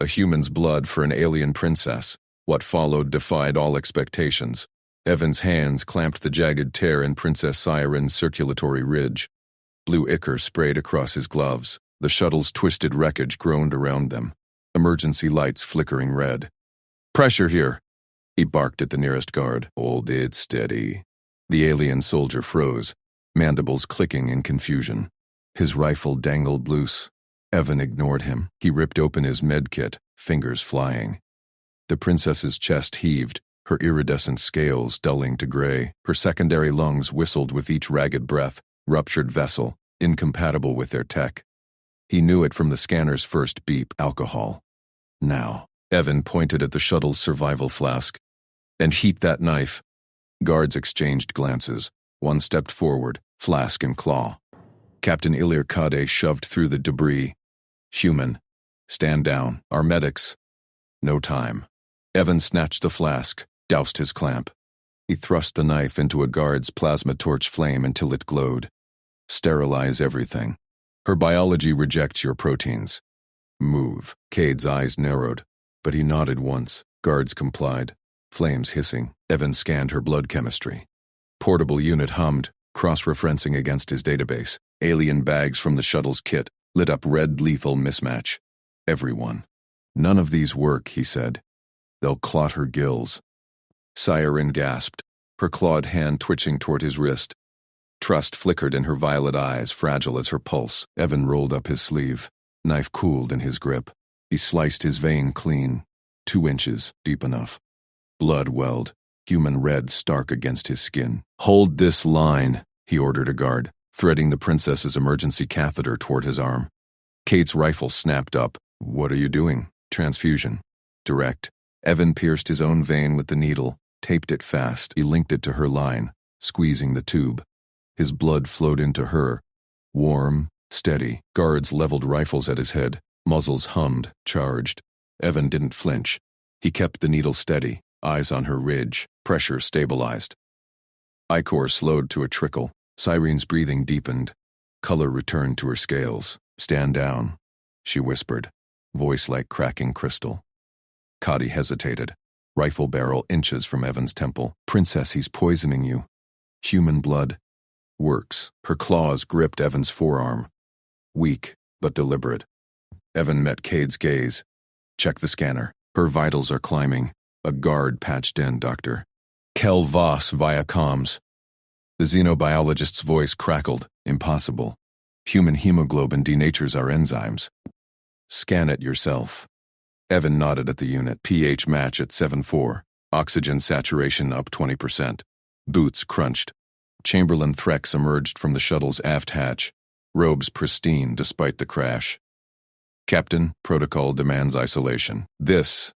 A human's blood for an alien princess. What followed defied all expectations. Evan's hands clamped the jagged tear in Princess Siren's circulatory ridge. Blue ichor sprayed across his gloves. The shuttle's twisted wreckage groaned around them. Emergency lights flickering red. "Pressure here," he barked at the nearest guard. "Hold it steady." The alien soldier froze, mandibles clicking in confusion. His rifle dangled loose. Evan ignored him. He ripped open his medkit, fingers flying. The princess's chest heaved, her iridescent scales dulling to gray. Her secondary lungs whistled with each ragged breath, ruptured vessel, incompatible with their tech. He knew it from the scanner's first beep. Alcohol. Now. Evan pointed at the shuttle's survival flask. "And heat that knife." Guards exchanged glances. One stepped forward, flask in claw. Captain Ilir Kade shoved through the debris. "Human. Stand down. Our medics." No time. Evan snatched the flask, doused his clamp. He thrust the knife into a guard's plasma torch flame until it glowed. "Sterilize everything. Her biology rejects your proteins." "Move." Cade's eyes narrowed, but he nodded once. Guards complied. Flames hissing. Evan scanned her blood chemistry. Portable unit hummed, cross-referencing against his database. Alien bags from the shuttle's kit lit up red lethal mismatch. Everyone. "None of these work," he said. "They'll clot her gills." Siren gasped, her clawed hand twitching toward his wrist. Trust flickered in her violet eyes, fragile as her pulse. Evan rolled up his sleeve. Knife cooled in his grip. He sliced his vein clean. 2 inches, deep enough. Blood welled, human red stark against his skin. "Hold this line," he ordered a guard, threading the princess's emergency catheter toward his arm. Kate's rifle snapped up. "What are you doing?" "Transfusion." "Direct." Evan pierced his own vein with the needle, taped it fast. He linked it to her line, squeezing the tube. His blood flowed into her. Warm, steady. Guards leveled rifles at his head. Muzzles hummed, charged. Evan didn't flinch. He kept the needle steady, eyes on her ridge. Pressure stabilized. Ichor slowed to a trickle. Sirene's breathing deepened. Color returned to her scales. "Stand down," she whispered, voice like cracking crystal. Kadi hesitated, rifle barrel inches from Evan's temple. "Princess, he's poisoning you." "Human blood." "Works." Her claws gripped Evan's forearm. Weak, but deliberate. Evan met Cade's gaze. "Check the scanner. Her vitals are climbing." A guard patched in, "Doctor." "Kel Voss via comms." The xenobiologist's voice crackled. "Impossible. Human hemoglobin denatures our enzymes." "Scan it yourself." Evan nodded at the unit. pH match at 7.4. Oxygen saturation up 20%. Boots crunched. Chamberlain Threx emerged from the shuttle's aft hatch, robes pristine despite the crash. "Captain, protocol demands isolation. This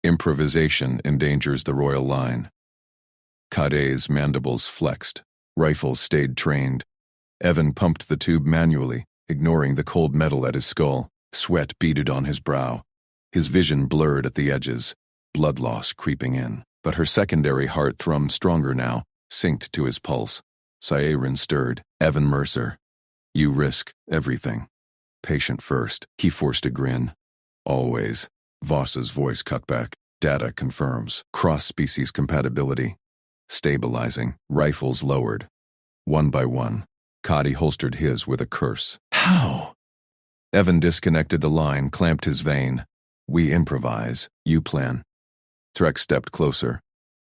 improvisation endangers the royal line." Kade's mandibles flexed. Rifles stayed trained. Evan pumped the tube manually, ignoring the cold metal at his skull. Sweat beaded on his brow. His vision blurred at the edges, blood loss creeping in. But her secondary heart thrummed stronger now, synced to his pulse. Siren stirred. "Evan Mercer, you risk everything. Patient first." He forced a grin. "Always." Voss's voice cut back. "Data confirms. Cross-species compatibility. Stabilizing." Rifles lowered. One by one. Kadi holstered his with a curse. "How?" Evan disconnected the line, clamped his vein. "We improvise. You plan." Threx stepped closer,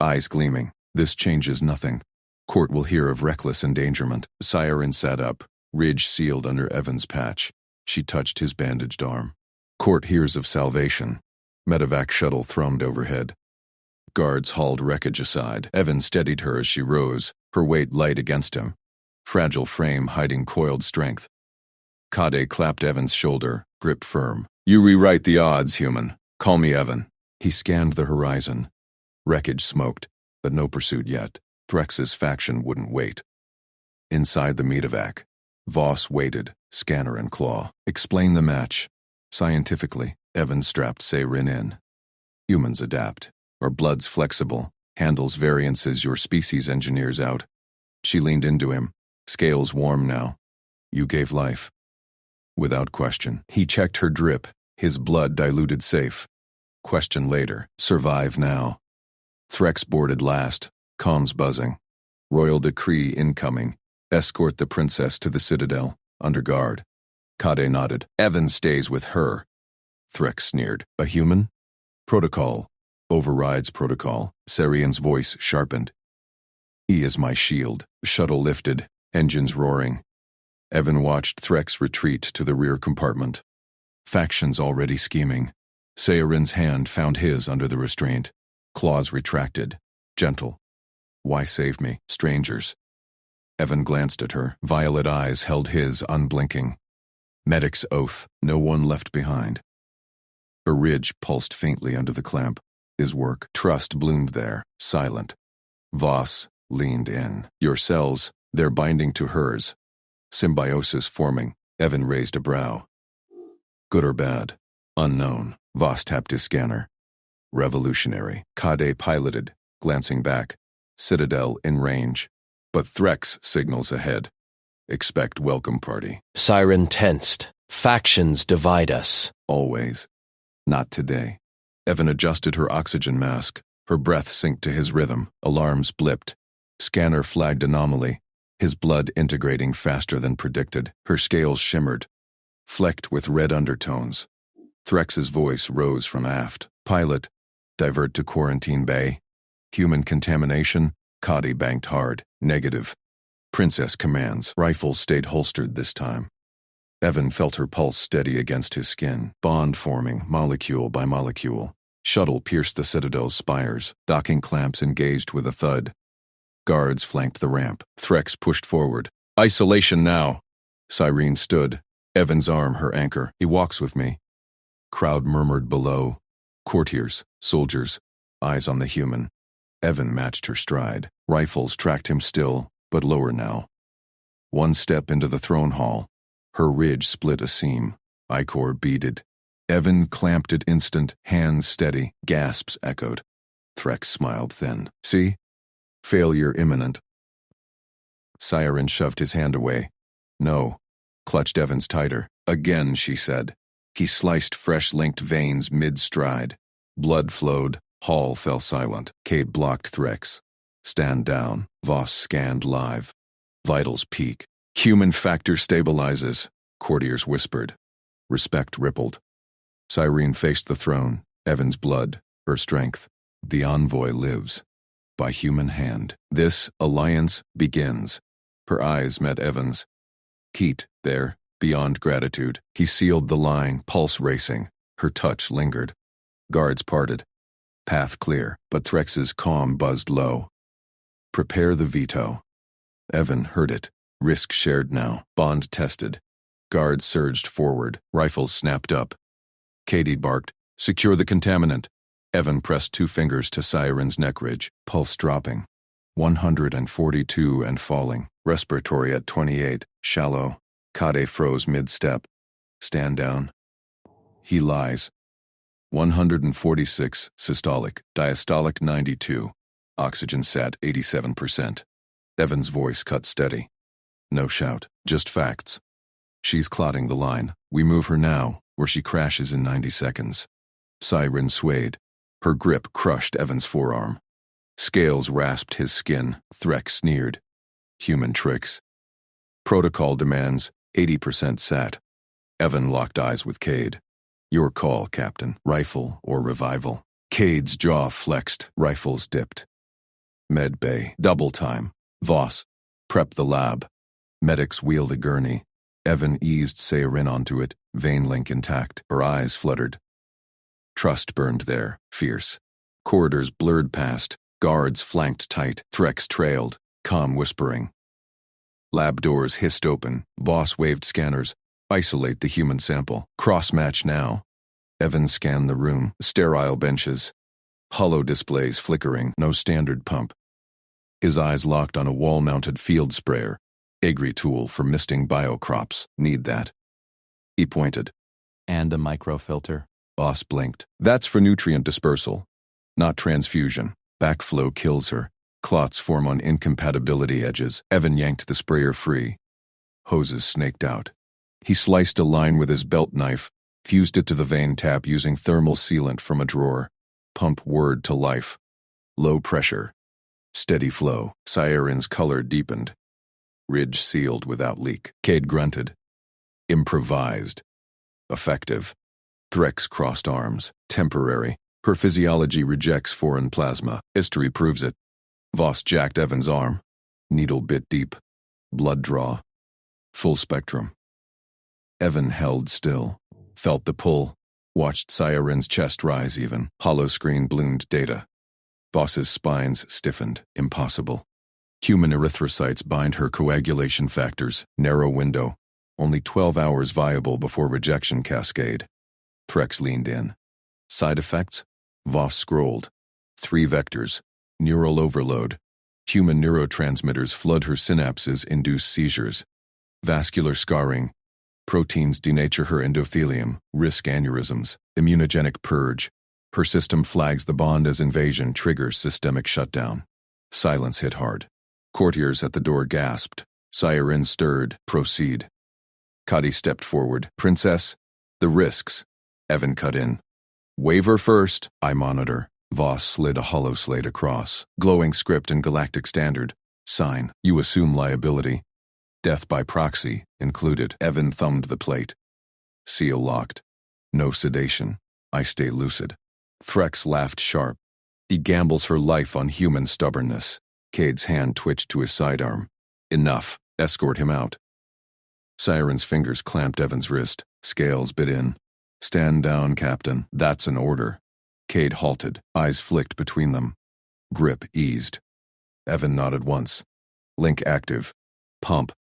eyes gleaming. "This changes nothing. Court will hear of reckless endangerment." Siren sat up, ridge sealed under Evan's patch. She touched his bandaged arm. "Court hears of salvation." Medevac shuttle thrummed overhead. Guards hauled wreckage aside. Evan steadied her as she rose, her weight light against him. Fragile frame hiding coiled strength. Kade clapped Evan's shoulder, gripped firm. "You rewrite the odds, human. Call me Evan." He scanned the horizon. Wreckage smoked, but no pursuit yet. Threx's faction wouldn't wait. Inside the medevac, Voss waited, scanner and claw. "Explain the match." Scientifically, Evan strapped Siren in. "Humans adapt. Our blood's flexible, handles variances your species engineers out." She leaned into him, scales warm now. "You gave life." Without question. He checked her drip, His blood diluted safe. Question later. Survive now. Threx boarded last. Comms buzzing. Royal decree incoming. Escort the princess to the citadel. Under guard. Kade nodded. Evan stays with her. Threx sneered. A human? Protocol. Overrides protocol. Sarian's voice sharpened. He is my shield. Shuttle lifted. Engines roaring. Evan watched Threx retreat to the rear compartment. Factions already scheming. Sayarin's hand found his under the restraint. Claws retracted. Gentle. Why save me, strangers? Evan glanced at her. Violet eyes held his unblinking. Medic's oath. No one left behind. Her ridge pulsed faintly under the clamp. His work. Trust bloomed there, silent. Voss leaned in. Your cells, they're binding to hers. Symbiosis forming. Evan raised a brow. Good or bad? Unknown. Voss tapped his scanner. Revolutionary. Kade piloted, glancing back. Citadel in range. But Threx signals ahead. Expect welcome party. Siren tensed. Factions divide us. Always. Not today. Evan adjusted her oxygen mask. Her breath synced to his rhythm. Alarms blipped. Scanner flagged anomaly. His blood integrating faster than predicted. Her scales shimmered, flecked with red undertones. Threx's voice rose from aft. Pilot, divert to quarantine bay. Human contamination. Kade banked hard. Negative. Princess commands. Rifle stayed holstered this time. Evan felt her pulse steady against his skin. Bond forming, molecule by molecule. Shuttle pierced the Citadel's spires. Docking clamps engaged with a thud. Guards flanked the ramp. Threx pushed forward. Isolation now. Cyrene stood. Evan's arm her anchor. He walks with me. Crowd murmured below. Courtiers, soldiers, eyes on the human. Evan matched her stride. Rifles tracked him still, but lower now. One step into the throne hall. Her ridge split a seam. Ichor beaded. Evan clamped it instant, hands steady. Gasps echoed. Threx smiled thin. See? Failure imminent. Siren shoved his hand away. No. Clutched Evans tighter. Again, she said. He sliced fresh linked veins mid-stride. Blood flowed. Hall fell silent. Cade blocked Threx. Stand down. Voss scanned live. Vitals peak. Human factor stabilizes. Courtiers whispered. Respect rippled. Cyrene faced the throne. Evan's blood. Her strength. The envoy lives. By human hand. This alliance begins. Her eyes met Evan's. Keat, there, beyond gratitude. He sealed the line, pulse racing. Her touch lingered. Guards parted. Path clear, but Threx's calm buzzed low. Prepare the veto. Evan heard it. Risk shared now. Bond tested. Guards surged forward. Rifles snapped up. Katie barked, secure the contaminant. Evan pressed 2 fingers to Siren's neck ridge, pulse dropping. 142 and falling. Respiratory at 28, shallow. Kade froze mid-step. Stand down. He lies. 146, systolic. Diastolic 92. Oxygen sat 87%. Evan's voice cut steady. No shout, just facts. She's clotting the line. We move her now, where she crashes in 90 seconds. Siren swayed. Her grip crushed Evan's forearm. Scales rasped his skin. Threx sneered. Human tricks. Protocol demands 80% sat. Evan locked eyes with Cade. Your call, Captain. Rifle or revival. Cade's jaw flexed. Rifles dipped. Med bay. Double time. Voss. Prep the lab. Medics wheeled a gurney. Evan eased Sayarin onto it, vein link intact. Her eyes fluttered. Trust burned there, fierce. Corridors blurred past. Guards flanked tight. Threx trailed, calm whispering. Lab doors hissed open. Voss waved scanners. Isolate the human sample. Cross-match now. Evan scanned the room. Sterile benches. Hollow displays flickering. No standard pump. His eyes locked on a wall-mounted field sprayer. Agri tool for misting biocrops. Need that. He pointed. And a microfilter. Voss blinked. That's for nutrient dispersal, not transfusion. Backflow kills her. Clots form on incompatibility edges. Evan yanked the sprayer free. Hoses snaked out. He sliced a line with his belt knife. Fused it to the vein tap using thermal sealant from a drawer. Pump word to life. Low pressure. Steady flow. Siren's color deepened. Ridge sealed without leak. Cade grunted. Improvised. Effective. Threx crossed arms. Temporary. Her physiology rejects foreign plasma. History proves it. Voss jacked Evan's arm. Needle bit deep. Blood draw. Full spectrum. Evan held still. Felt the pull. Watched Siren's chest rise even. Hollow screen bloomed data. Voss's spines stiffened. Impossible. Human erythrocytes bind her coagulation factors. Narrow window. Only 12 hours viable before rejection cascade. Threx leaned in. Side effects? Voss scrolled. 3 vectors. Neural overload. Human neurotransmitters flood her synapses, induce seizures. Vascular scarring. Proteins denature her endothelium, risk aneurysms. Immunogenic purge. Her system flags the bond as invasion, triggers systemic shutdown. Silence hit hard. Courtiers at the door gasped. Siren stirred. Proceed. Kadi stepped forward. Princess, the risks. Evan cut in. Waiver first. I monitor. Voss slid a hollow slate across. Glowing script in Galactic Standard. Sign. You assume liability. Death by proxy included. Evan thumbed the plate. Seal locked. No sedation. I stay lucid. Threx laughed sharp. He gambles her life on human stubbornness. Cade's hand twitched to his sidearm. Enough. Escort him out. Siren's fingers clamped Evan's wrist. Scales bit in. Stand down, Captain. That's an order. Cade halted. Eyes flicked between them. Grip eased. Evan nodded once. Link active. Pump.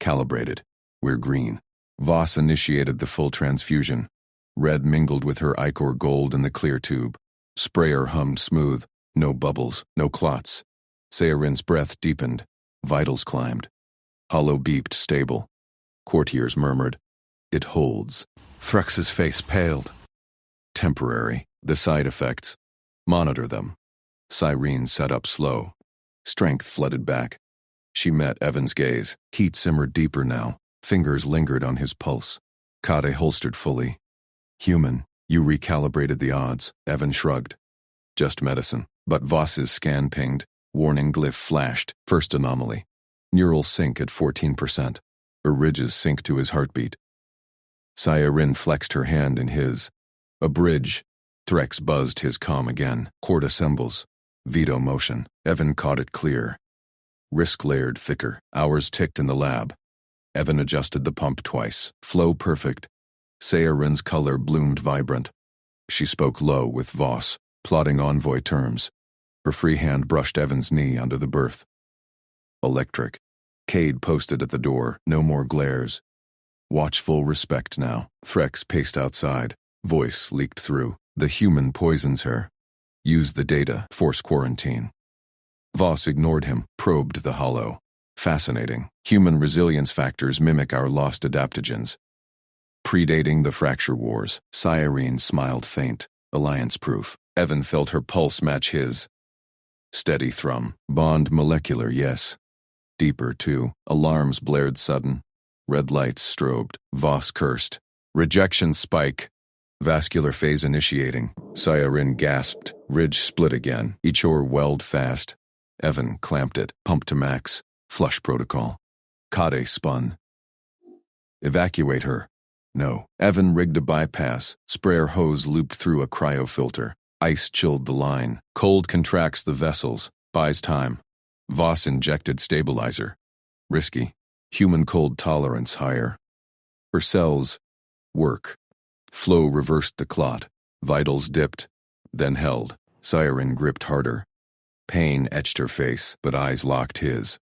Calibrated. We're green. Voss initiated the full transfusion. Red mingled with her ichor gold in the clear tube. Sprayer hummed smooth. No bubbles, no clots. Siren's breath deepened. Vitals climbed. Hollow beeped stable. Courtiers murmured. It holds. Threx's face paled. Temporary. The side effects. Monitor them. Siren sat up slow. Strength flooded back. She met Evan's gaze. Heat simmered deeper now. Fingers lingered on his pulse. Kade holstered fully. Human, you recalibrated the odds. Evan shrugged. Just medicine. But Voss's scan pinged. Warning glyph flashed. First anomaly. Neural sync at 14%. Her ridges sync to his heartbeat. Siren flexed her hand in his. A bridge. Threx buzzed his comm again. Cord assembles. Veto motion. Evan caught it clear. Risk layered thicker. Hours ticked in the lab. Evan adjusted the pump twice. Flow perfect. Siren's color bloomed vibrant. She spoke low with Voss, plotting envoy terms. Her free hand brushed Evan's knee under the berth. Electric. Cade posted at the door. No more glares. Watchful respect now. Threx paced outside. Voice leaked through. The human poisons her. Use the data. Force quarantine. Voss ignored him, probed the hollow. Fascinating. Human resilience factors mimic our lost adaptogens. Predating the fracture wars, Siren smiled faint. Alliance-proof. Evan felt her pulse match his. Steady thrum. Bond molecular, yes. Deeper, too. Alarms blared sudden. Red lights strobed. Voss cursed. Rejection spike. Vascular phase initiating. Siren gasped. Ridge split again. Each ore welled fast. Evan clamped it. Pump to max. Flush protocol. Kade spun. Evacuate her. No. Evan rigged a bypass. Sprayer hose looped through a cryofilter. Ice chilled the line. Cold contracts the vessels. Buys time. Voss injected stabilizer. Risky. Human cold tolerance higher. Her cells. Work. Flow reversed the clot. Vitals dipped. Then held. Siren gripped harder. Pain etched her face, but eyes locked his.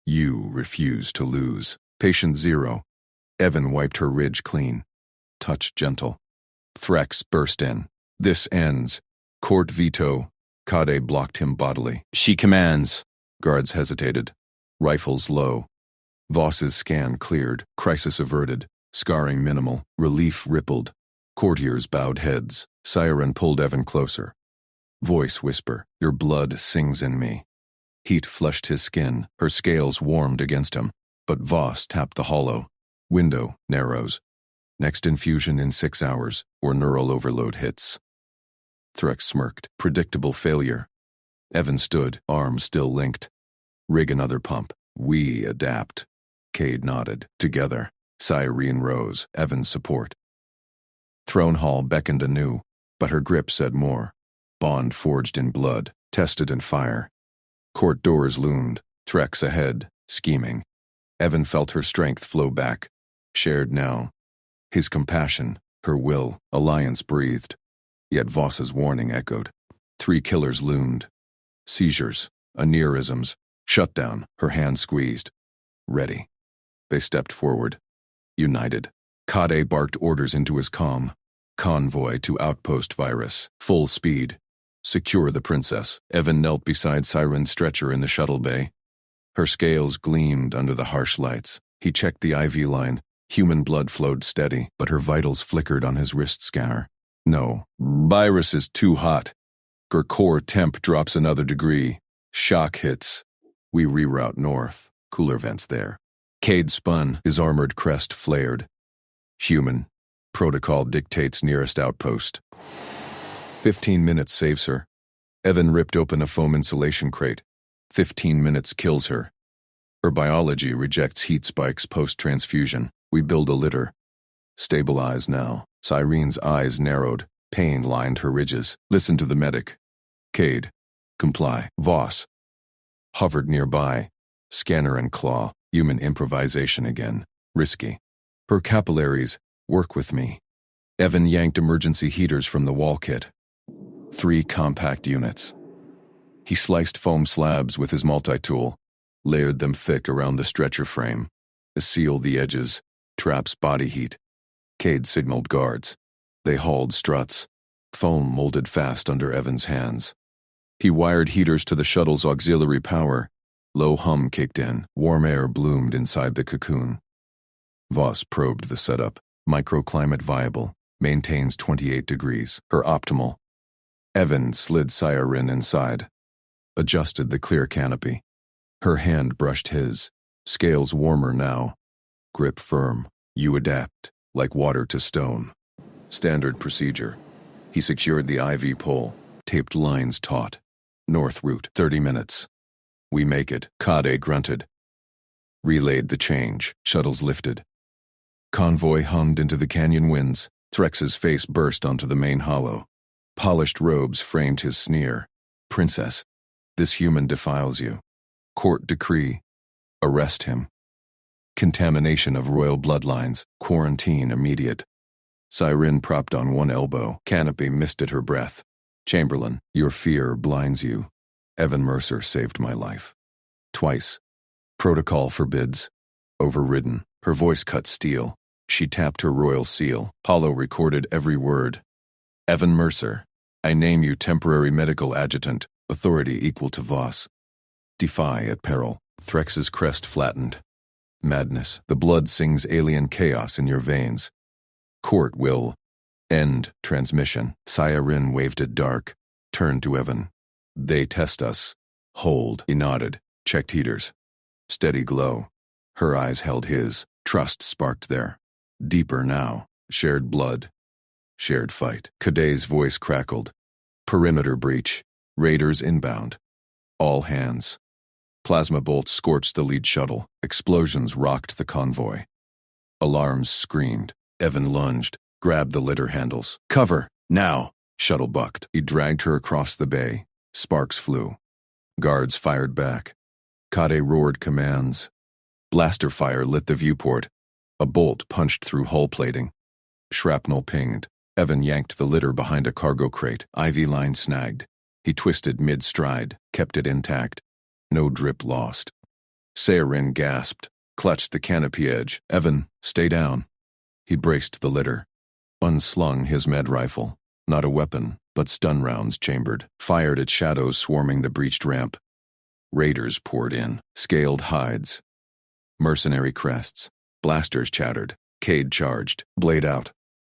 You refuse to lose. Patient 0. Evan wiped her ridge clean. Touch gentle. Threx burst in. This ends. Court veto. Kade blocked him bodily. She commands. Guards hesitated. Rifles low. Voss's scan cleared. Crisis averted. Scarring minimal. Relief rippled. Courtiers bowed heads. Siren pulled Evan closer. Voice whisper. Your blood sings in me. Heat flushed his skin. Her scales warmed against him. But Voss tapped the hollow. Window narrows. Next infusion in 6 hours, or neural overload hits. Threx smirked. Predictable failure. Evan stood, arms still linked. Rig another pump. We adapt. Cade nodded. Together. Cyrene rose, Evan's support. Throne Hall beckoned anew, but her grip said more. Bond forged in blood, tested in fire. Court doors loomed, Trex ahead, scheming. Evan felt her strength flow back, shared now. His compassion, her will, alliance breathed. Yet Voss's warning echoed. 3 killers loomed. Seizures, aneurysms, shutdown, her hand squeezed. Ready. They stepped forward. United. Kade barked orders into his comm. Convoy to outpost virus. Full speed. Secure the princess. Evan knelt beside Siren's stretcher in the shuttle bay. Her scales gleamed under the harsh lights. He checked the IV line. Human blood flowed steady, but her vitals flickered on his wrist scar. No. Virus is too hot. Her core temp drops another degree. Shock hits. We reroute north. Cooler vents there. Cade spun, his armored crest flared. Human. Protocol dictates nearest outpost. 15 minutes saves her. Evan ripped open a foam insulation crate. 15 minutes kills her. Her biology rejects heat spikes post-transfusion. We build a litter. Stabilize now. Cyrene's eyes narrowed. Pain lined her ridges. Listen to the medic. Cade. Comply. Voss. Hovered nearby. Scanner and claw. Human improvisation again. Risky. Her capillaries. Work with me. Evan yanked emergency heaters from the wall kit. 3 compact units. He sliced foam slabs with his multi-tool, layered them thick around the stretcher frame, sealed the edges, traps body heat. Cade signaled guards. They hauled struts. Foam molded fast under Evan's hands. He wired heaters to the shuttle's auxiliary power. Low hum kicked in. Warm air bloomed inside the cocoon. Voss probed the setup. Microclimate viable. Maintains 28 degrees. Her optimal. Evan slid Siren inside. Adjusted the clear canopy. Her hand brushed his. Scales warmer now. Grip firm. You adapt, like water to stone. Standard procedure. He secured the IV pole. Taped lines taut. North route, 30 minutes. We make it, Kade grunted. Relayed the change. Shuttles lifted. Convoy hummed into the canyon winds. Threx's face burst onto the main hollow. Polished robes framed his sneer. Princess, this human defiles you. Court decree. Arrest him. Contamination of royal bloodlines. Quarantine immediate. Siren propped on one elbow. Canopy misted her breath. Chamberlain, your fear blinds you. Evan Mercer saved my life. Twice. Protocol forbids. Overridden. Her voice cut steel. She tapped her royal seal. Hollow recorded every word. Evan Mercer, I name you temporary medical adjutant, authority equal to Voss. Defy at peril. Threx's crest flattened. Madness. The blood sings alien chaos in your veins. Court will end transmission. Siren waved at dark. Turned to Evan. They test us. Hold. He nodded. Checked heaters. Steady glow. Her eyes held his. Trust sparked there. Deeper now. Shared blood. Shared fight. Kade's voice crackled. Perimeter breach. Raiders inbound. All hands. Plasma bolts scorched the lead shuttle. Explosions rocked the convoy. Alarms screamed. Evan lunged, grabbed the litter handles. Cover! Now! Shuttle bucked. He dragged her across the bay. Sparks flew. Guards fired back. Kade roared commands. Blaster fire lit the viewport. A bolt punched through hull plating. Shrapnel pinged. Evan yanked the litter behind a cargo crate. IV line snagged. He twisted mid-stride, kept it intact. No drip lost. Siren gasped, clutched the canopy edge. Evan, stay down. He braced the litter. Unslung his med rifle. Not a weapon, but stun rounds chambered. Fired at shadows swarming the breached ramp. Raiders poured in. Scaled hides. Mercenary crests. Blasters chattered. Cade charged. Blade out.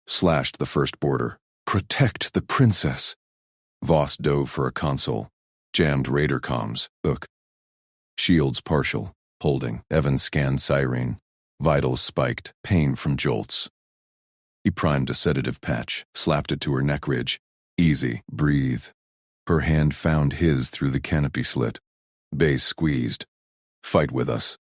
Slashed the first border. Protect the princess. Voss dove for a console. Jammed raider comms. Hook. Shields partial. Holding. Evan scanned Siren. Vitals spiked. Pain from jolts. He primed a sedative patch, slapped it to her neck ridge. Easy, breathe. Her hand found his through the canopy slit. Base squeezed. Fight with us.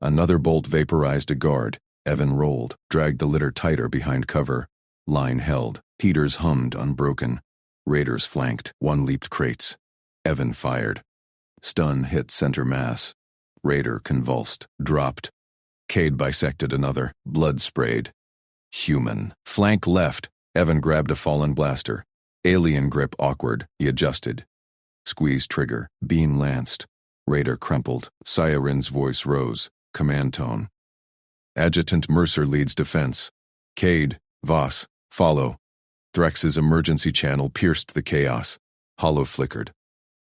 Another bolt vaporized a guard. Evan rolled, dragged the litter tighter behind cover. Line held. Heaters hummed unbroken. Raiders flanked. One leaped crates. Evan fired. Stun hit center mass. Raider convulsed, dropped. Cade bisected another. Blood sprayed. Human. Flank left. Evan grabbed a fallen blaster. Alien grip awkward. He adjusted. Squeeze trigger. Beam lanced. Raider crumpled. Siren's voice rose. Command tone. Adjutant Mercer leads defense. Cade, Voss, follow. Threx's emergency channel pierced the chaos. Hollow flickered.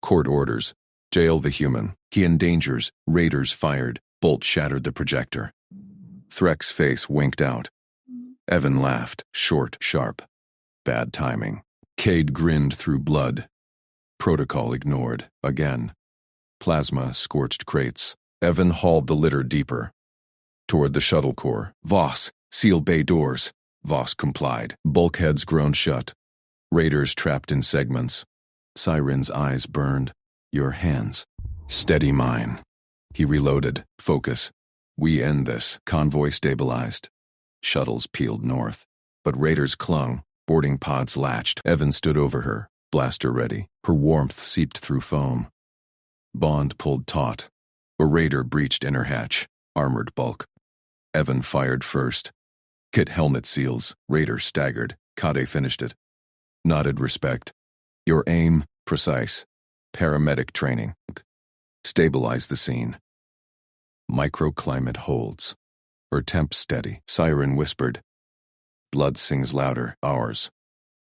Court orders. Jail the human. He endangers. Raiders fired. Bolt shattered the projector. Threx face winked out. Evan laughed. Short, sharp. Bad timing. Cade grinned through blood. Protocol ignored. Again. Plasma scorched crates. Evan hauled the litter deeper. Toward the shuttle core. Voss, seal bay doors. Voss complied. Bulkheads groaned shut. Raiders trapped in segments. Siren's eyes burned. Your hands. Steady mine. He reloaded. Focus. We end this. Convoy stabilized. Shuttles peeled north. But raiders clung. Boarding pods latched. Evan stood over her. Blaster ready. Her warmth seeped through foam. Bond pulled taut. A raider breached inner hatch. Armored bulk. Evan fired first. Kit helmet seals. Raider staggered. Kade finished it. Nodded respect. Your aim, precise. Paramedic training. Stabilize the scene. Microclimate holds. Her temp steady. Siren whispered. Blood sings louder. Ours.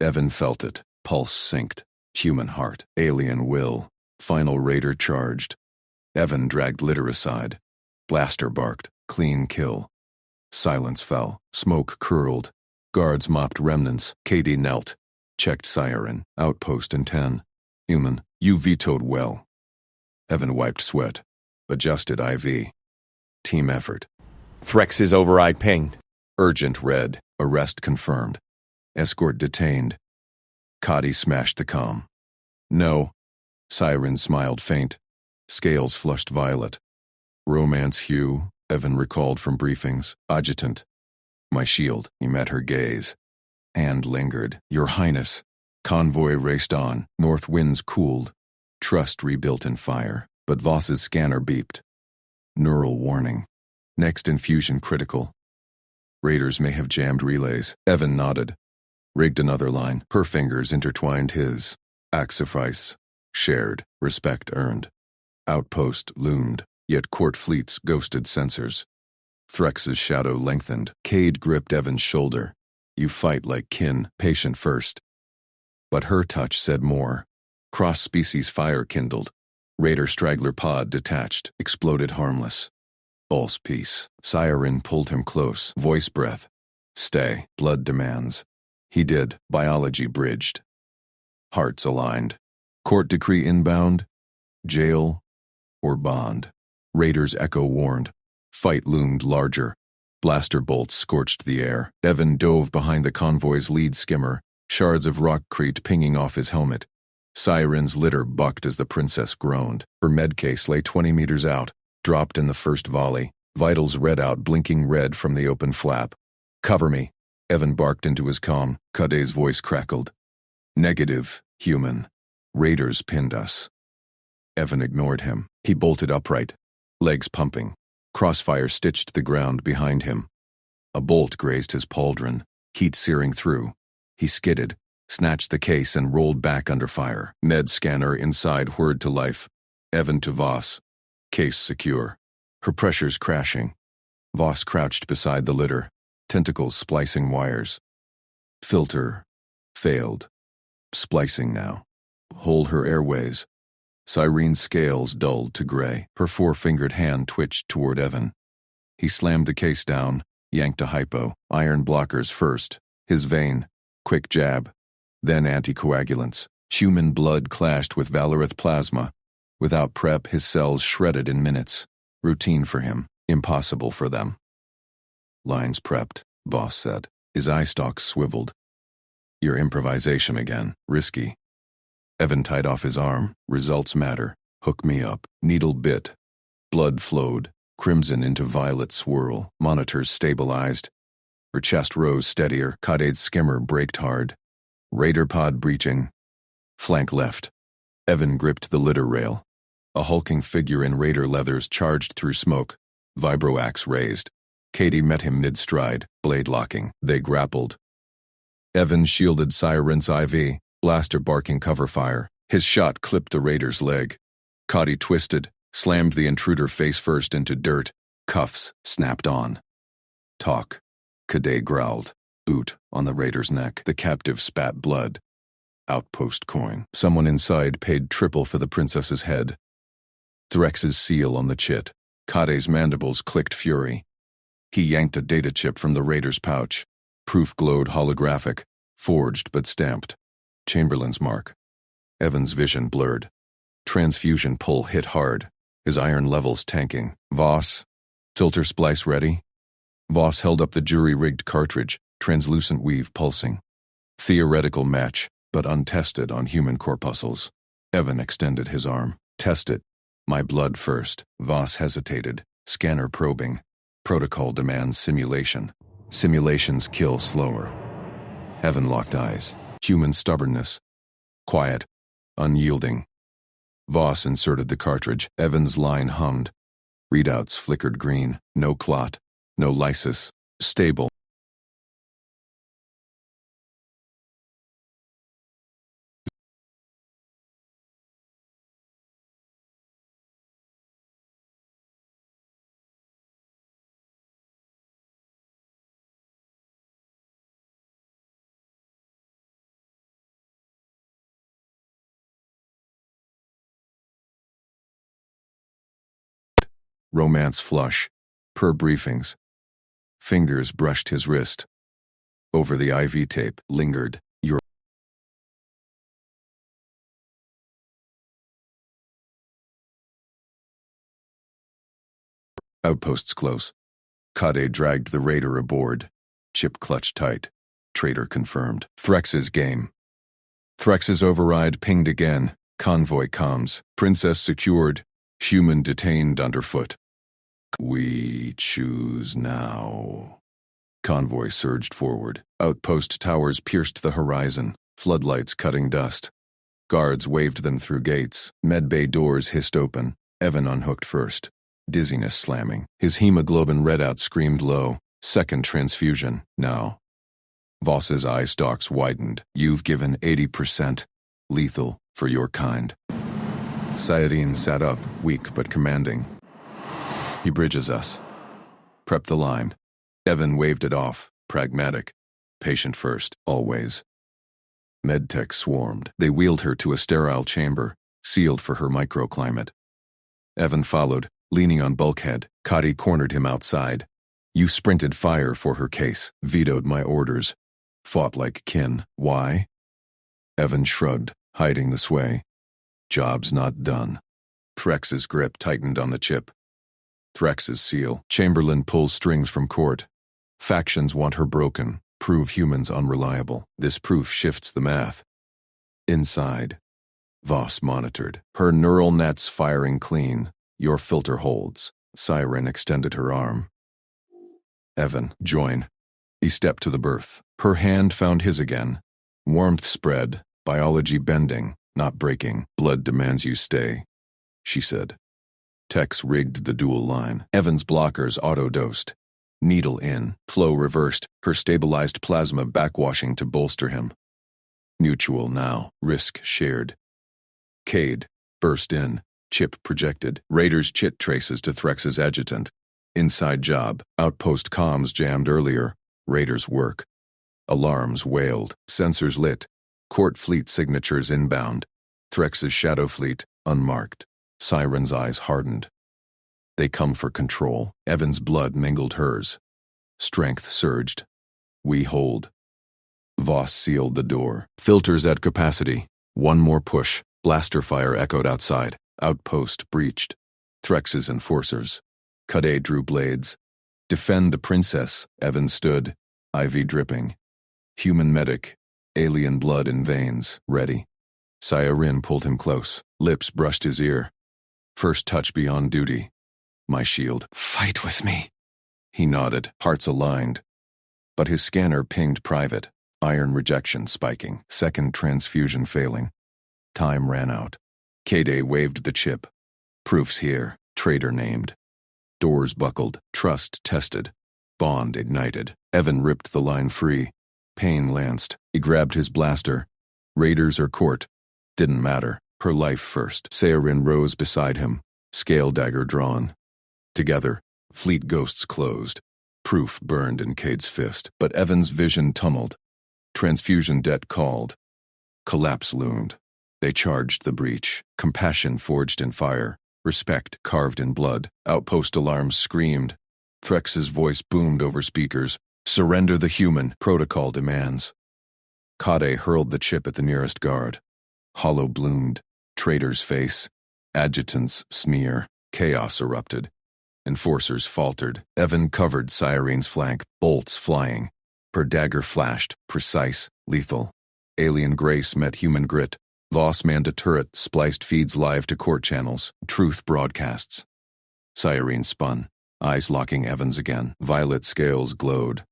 Evan felt it. Pulse synced. Human heart. Alien will. Final raider charged. Evan dragged litter aside. Blaster barked. Clean kill. Silence fell. Smoke curled. Guards mopped remnants. Katie knelt. Checked siren. Outpost in 10. Human. You vetoed well. Evan wiped sweat. Adjusted IV. Team effort. Threx's override pinged. Urgent red. Arrest confirmed. Escort detained. Cody smashed the comm. No. Siren smiled faint. Scales flushed violet. Romance hue, Evan recalled from briefings. Adjutant. My shield. He met her gaze. Hand lingered. Your Highness. Convoy raced on. North winds cooled. Trust rebuilt in fire. But Voss's scanner beeped. Neural warning. Next infusion critical. Raiders may have jammed relays. Evan nodded. Rigged another line. Her fingers intertwined his. Sacrifice. Shared. Respect earned. Outpost loomed. Yet court fleets ghosted sensors. Threx's shadow lengthened. Cade gripped Evan's shoulder. You fight like kin, patient first. But her touch said more. Cross-species fire kindled. Raider straggler pod detached, exploded harmless. False peace. Siren pulled him close. Voice breath. Stay. Blood demands. He did. Biology bridged. Hearts aligned. Court decree inbound. Jail or bond. Raiders echo warned. Fight loomed larger. Blaster bolts scorched the air. Evan dove behind the convoy's lead skimmer, shards of rockcrete pinging off his helmet. Siren's litter bucked as the princess groaned. Her medcase lay 20 meters out, dropped in the first volley. Vitals read out blinking red from the open flap. Cover me. Evan barked into his comm. Kade's voice crackled. Negative, human. Raiders pinned us. Evan ignored him. He bolted upright, legs pumping. Crossfire stitched the ground behind him. A bolt grazed his pauldron, heat searing through. He skidded, snatched the case and rolled back under fire. Med scanner inside whirred to life. Evan to Voss. Case secure. Her pressures crashing. Voss crouched beside the litter, tentacles splicing wires. Filter. Failed. Splicing now. Hold her airways. Sirene's scales dulled to gray. Her four-fingered hand twitched toward Evan. He slammed the case down, yanked a hypo. Iron blockers first. His vein. Quick jab. Then anticoagulants. Human blood clashed with Valorith plasma. Without prep, his cells shredded in minutes. Routine for him. Impossible for them. Lines prepped, Boss said. His eye stalks swiveled. Your improvisation again. Risky. Evan tied off his arm. Results matter. Hook me up. Needle bit. Blood flowed. Crimson into violet swirl. Monitors stabilized. Her chest rose steadier. Kade's skimmer braked hard. Raider pod breaching. Flank left. Evan gripped the litter rail. A hulking figure in raider leathers charged through smoke. Vibro-axe raised. Katie met him mid-stride, blade locking. They grappled. Evan shielded Siren's IV, blaster barking cover fire. His shot clipped the raider's leg. Katie twisted, slammed the intruder face first into dirt. Cuffs snapped on. Talk. Kade growled. Boot on the raider's neck. The captive spat blood. Outpost coin. Someone inside paid triple for the princess's head. Threx's seal on the chit. Kade's mandibles clicked fury. He yanked a data chip from the raider's pouch. Proof glowed holographic, forged but stamped. Chamberlain's mark. Evan's vision blurred. Transfusion pull hit hard, his iron levels tanking. Voss, filter splice ready? Voss held up the jury-rigged cartridge, translucent weave pulsing. Theoretical match, but untested on human corpuscles. Evan extended his arm. Test it. My blood first. Voss hesitated, scanner probing. Protocol demands simulation. Simulations kill slower. Evan locked eyes. Human stubbornness. Quiet. Unyielding. Voss inserted the cartridge. Evan's line hummed. Readouts flickered green. No clot. No lysis. Stable. Romance flush. Per briefings. Fingers brushed his wrist. Over the IV tape, lingered. Your outposts close. Kade dragged the raider aboard. Chip clutched tight. Traitor confirmed. Threx's game. Threx's override pinged again. Convoy comms. Princess secured. Human detained underfoot. We choose now. Convoy surged forward. Outpost towers pierced the horizon, floodlights cutting dust. Guards waved them through gates. Medbay doors hissed open. Evan unhooked first. Dizziness slamming. His hemoglobin readout screamed low. Second transfusion, now. Voss's eye stalks widened. You've given 80%. Lethal for your kind. Sayadine sat up, weak but commanding. He bridges us. Prep the line. Evan waved it off, pragmatic. Patient first, always. Medtech swarmed. They wheeled her to a sterile chamber, sealed for her microclimate. Evan followed, leaning on bulkhead. Kadi cornered him outside. You sprinted fire for her case, vetoed my orders. Fought like kin. Why? Evan shrugged, hiding the sway. Job's not done. Threx's grip tightened on the chip. Threx's seal. Chamberlain pulls strings from court. Factions want her broken, prove humans unreliable. This proof shifts the math. Inside. Voss monitored. Her neural nets firing clean. Your filter holds. Siren extended her arm. Evan, join. He stepped to the berth. Her hand found his again. Warmth spread, biology bending, not breaking. Blood demands you stay, she said. Tex rigged the dual line. Evan's blockers auto-dosed. Needle in, flow reversed, her stabilized plasma backwashing to bolster him. Mutual now, risk shared. Cade burst in, chip projected. Raiders chit traces to Threx's adjutant. Inside job, outpost comms jammed earlier. Raiders work. Alarms wailed, sensors lit. Court fleet signatures inbound. Threx's shadow fleet, unmarked. Siren's eyes hardened. They come for control. Evan's blood mingled hers. Strength surged. We hold. Voss sealed the door. Filters at capacity. One more push. Blaster fire echoed outside. Outpost breached. Threx's enforcers. Kade drew blades. Defend the princess. Evan stood. IV dripping. Human medic. Alien blood in veins. Ready. Sci-Fi pulled him close. Lips brushed his ear. First touch beyond duty. My shield. Fight with me. He nodded, hearts aligned. But his scanner pinged private. Iron rejection spiking. Second transfusion failing. Time ran out. K-Day waved the chip. Proofs here. Traitor named. Doors buckled. Trust tested. Bond ignited. Evan ripped the line free. Pain lanced. He grabbed his blaster. Raiders or court. Didn't matter. Her life first. Sci-Fi rose beside him. Scale dagger drawn. Together, fleet ghosts closed. Proof burned in Cade's fist. But Evan's vision tumbled. Transfusion debt called. Collapse loomed. They charged the breach. Compassion forged in fire. Respect carved in blood. Outpost alarms screamed. Threx's voice boomed over speakers. Surrender the human, protocol demands. Kade hurled the chip at the nearest guard. Hollow bloomed. Traitor's face. Adjutant's smear. Chaos erupted. Enforcers faltered. Evan covered Sci-Fi's flank, bolts flying. Her dagger flashed, precise, lethal. Alien grace met human grit. Voss manned a turret, spliced feeds live to court channels. Truth broadcasts. Sci-Fi spun, eyes locking Evans again. Violet scales glowed.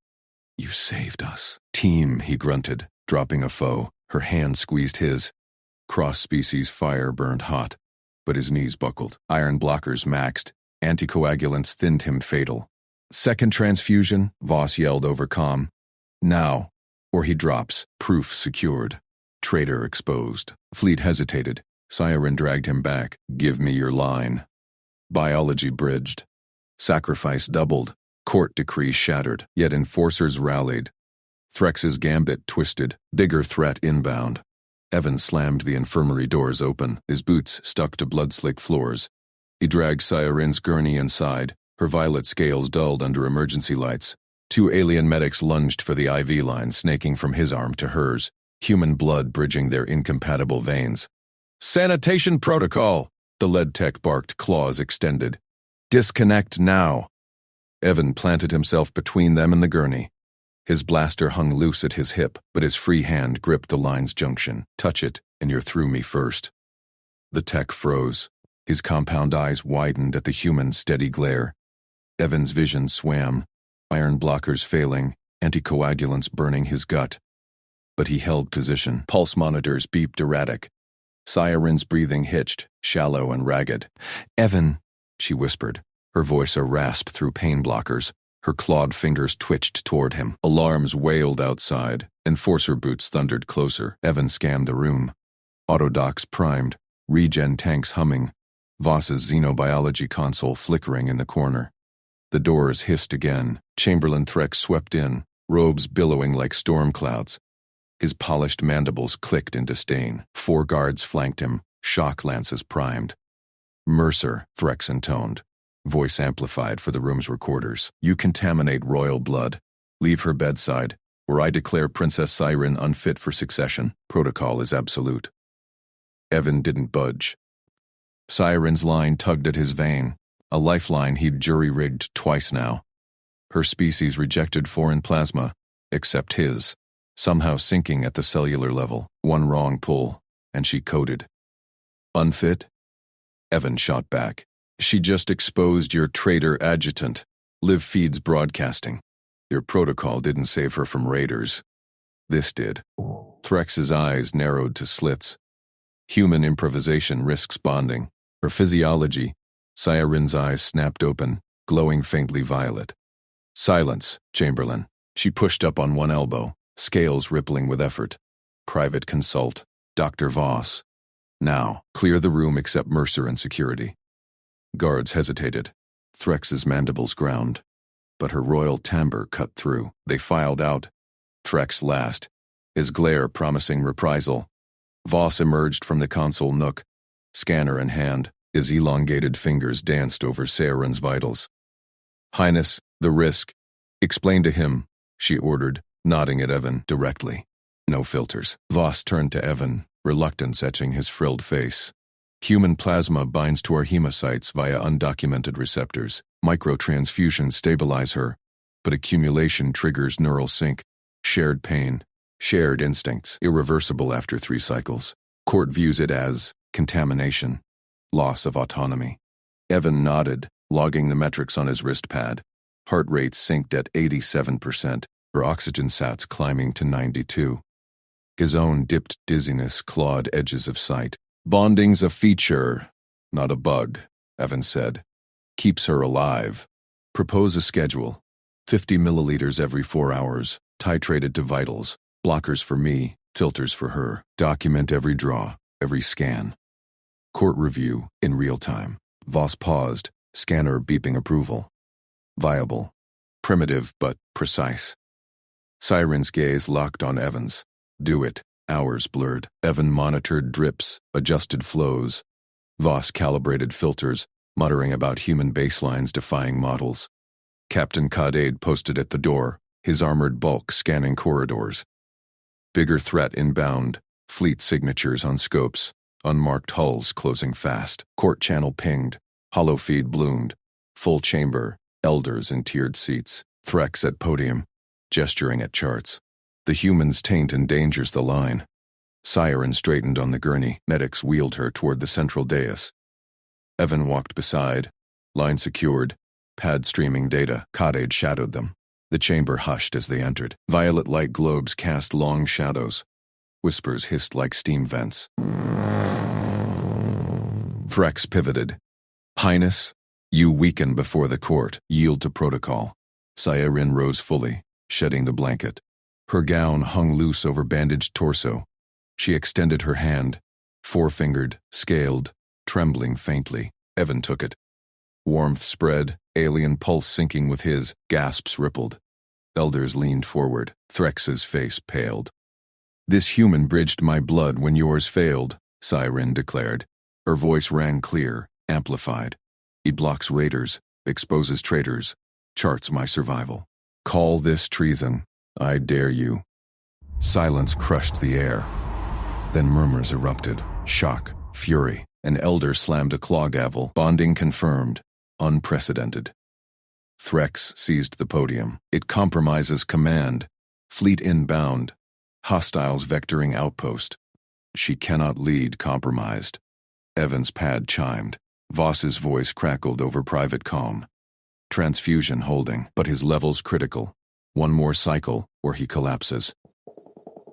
You saved us. Team, he grunted, dropping a foe. Her hand squeezed his. Cross-species fire burned hot, but his knees buckled. Iron blockers maxed. Anticoagulants thinned him fatal. Second transfusion, Voss yelled over comm. Now, or he drops. Proof secured. Traitor exposed. Fleet hesitated. Sci-Fi dragged him back. Give me your line. Biology bridged. Sacrifice doubled. Court decree shattered. Yet enforcers rallied. Threx's gambit twisted. Bigger threat inbound. Evan slammed the infirmary doors open. His boots stuck to blood-slick floors. He dragged Sci-Fi's gurney inside. Her violet scales dulled under emergency lights. Two alien medics lunged for the IV line, snaking from his arm to hers. Human blood bridging their incompatible veins. Sanitation protocol! The lead tech barked, claws extended. Disconnect now! Evan planted himself between them and the gurney. His blaster hung loose at his hip, but his free hand gripped the line's junction. Touch it, and you're through me first. The tech froze. His compound eyes widened at the human's steady glare. Evan's vision swam, iron blockers failing, anticoagulants burning his gut. But he held position. Pulse monitors beeped erratic. Sci-Fi's breathing hitched, shallow and ragged. Evan, she whispered, her voice a rasp through pain blockers. Her clawed fingers twitched toward him. Alarms wailed outside. Enforcer boots thundered closer. Evan scanned the room. Autodocs primed. Regen tanks humming. Voss's xenobiology console flickering in the corner. The doors hissed again. Chamberlain Threx swept in, robes billowing like storm clouds. His polished mandibles clicked in disdain. 4 guards flanked him, shock lances primed. Mercer, Threx intoned, voice amplified for the room's recorders. You contaminate royal blood. Leave her bedside, or I declare Princess Sci-Fi unfit for succession. Protocol is absolute. Evan didn't budge. Sci-Fi's line tugged at his vein, a lifeline he'd jury-rigged twice now. Her species rejected foreign plasma, except his, somehow sinking at the cellular level. One wrong pull, and she coded. Unfit? Evan shot back. She just exposed your traitor adjutant. Live feeds broadcasting. Your protocol didn't save her from raiders. This did. Threx's eyes narrowed to slits. Human improvisation risks bonding. Her physiology, Sci-Fi's eyes snapped open, glowing faintly violet. Silence, Chamberlain. She pushed up on one elbow, scales rippling with effort. Private consult. Dr. Voss. Now, clear the room except Mercer and security. Guards hesitated. Threx's mandibles ground. But her royal timbre cut through. They filed out. Threx last, his glare promising reprisal. Voss emerged from the console nook, scanner in hand. His elongated fingers danced over Sci-Fi's vitals. Highness, the risk. Explain to him, she ordered, nodding at Evan directly. No filters. Voss turned to Evan, reluctance etching his frilled face. Human plasma binds to our hemocytes via undocumented receptors. Microtransfusions stabilize her. But accumulation triggers neural sync, shared pain, shared instincts, irreversible after 3 cycles. Court views it as contamination, loss of autonomy. Evan nodded, logging the metrics on his wrist pad. Heart rate synced at 87%, her oxygen sats climbing to 92. His own dipped dizziness clawed edges of sight. Bonding's a feature, not a bug, Evan said. Keeps her alive. Propose a schedule. 50 milliliters every 4 hours, titrated to vitals, blockers for me, filters for her. Document every draw, every scan. Court review in real time. Voss paused, scanner beeping approval. Viable. Primitive but precise. Siren's gaze locked on Evan's. Do it. Hours blurred. Evan monitored drips, adjusted flows. Voss calibrated filters, muttering about human baselines defying models. Captain Caudade posted at the door, his armored bulk scanning corridors. Bigger threat inbound, fleet signatures on scopes, unmarked hulls closing fast. Court channel pinged, hollow feed bloomed, full chamber, elders in tiered seats, Threx at podium, gesturing at charts. The human's taint endangers the line. Siren straightened on the gurney, medics wheeled her toward the central dais. Evan walked beside, line secured, pad streaming data. Caudade shadowed them. The chamber hushed as they entered. Violet light globes cast long shadows. Whispers hissed like steam vents. Threx pivoted. Highness, you weaken before the court. Yield to protocol. Siren rose fully, shedding the blanket. Her gown hung loose over bandaged torso. She extended her hand, four-fingered, scaled, trembling faintly. Evan took it. Warmth spread, alien pulse syncing with his, gasps rippled. Elders leaned forward, Threx's face paled. This human bridged my blood when yours failed, Siren declared. Her voice rang clear, amplified. He blocks raiders, exposes traitors, charts my survival. Call this treason. I dare you. Silence crushed the air. Then murmurs erupted. Shock, fury. An elder slammed a claw gavel. Bonding confirmed. Unprecedented. Threx seized the podium. It compromises command. Fleet inbound. Hostiles vectoring outpost. She cannot lead compromised. Evan's pad chimed. Voss's voice crackled over private comm. Transfusion holding, but his level's critical. One more cycle, or he collapses.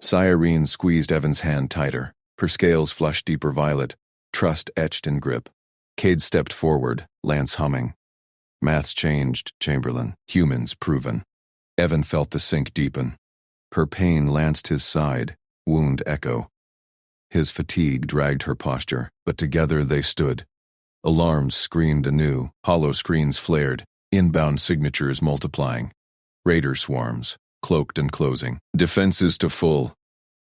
Siren squeezed Evan's hand tighter. Her scales flushed deeper violet, trust etched in grip. Cade stepped forward, lance humming. Maths changed, Chamberlain. Humans proven. Evan felt the sink deepen. Her pain lanced his side, wound echo. His fatigue dragged her posture, but together they stood. Alarms screamed anew, hollow screens flared, inbound signatures multiplying. Raider swarms, cloaked and closing. Defenses to full.